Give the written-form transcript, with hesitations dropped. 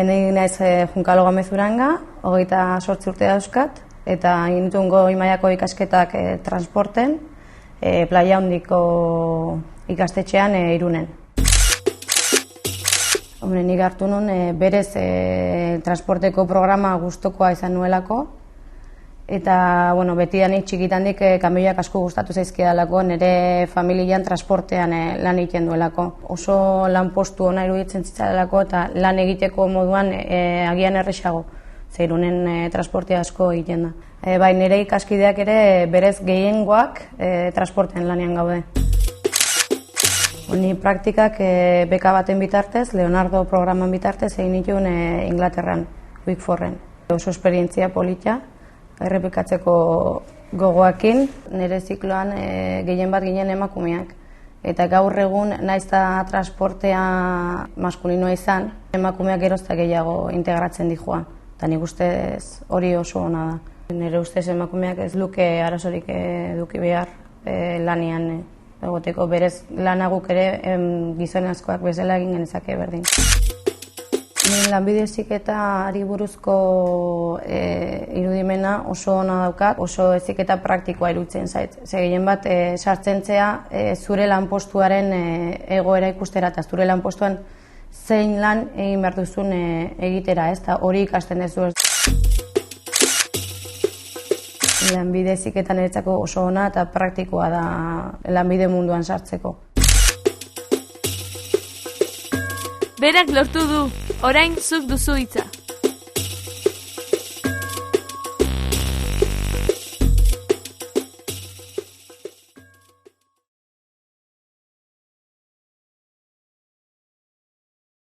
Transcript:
Ni naiz Junkalo Gamezuranga, 28 urte dauzkat, eta egin dituen goi mailako ikasketak transporten, Playa Handiko ikastetxean Irunen. Nik hartu nuen berez transporteko programa gustukoa izan nuelako, eta betidanik txikitandik kamioiak asko gustatu zaizkidalako, nire familian transportean lan egiten duelako. Oso lanpostu ona iruditzen zitzaidanako eta lan egiteko moduan agian errazago, ze Irunen transportea asko egiten da. Bai, nire ikaskideak ere berez gehiengoak transportean lanean gaude. Ni praktikak beka baten bitartez, Leonardo programan bitartez egin nituen Inglaterran, Wickforden. Oso esperientzia polita, errepikatzeko gogoakin, nire zikloan gehien bat ginen emakumeak. Eta gaur egun naiz eta transportea maskulinoa izan, emakumeak gerozta gehiago integratzen dijoa. Eta nik ustez hori oso ona da. Nire ustez emakumeak ez luke arazorik eduki behar lanian egoteko, berez lanaguk ere gizonezkoak bezala egin genezake berdin. Lanbide heziketari buruzko irudimena oso ona daukat, oso heziketa praktikoa iruditzen zait. Ze gehien bat sartzen zea zure lanpostuaren egoera ikustera eta zure lanpostuan zein lan egin behar duzun egitera, eta hori ikasten duzu. Lanbide heziketan niretzako oso ona eta praktikoa da lanbide munduan sartzeko. Berak lortu du, orain zuk duzu hitza.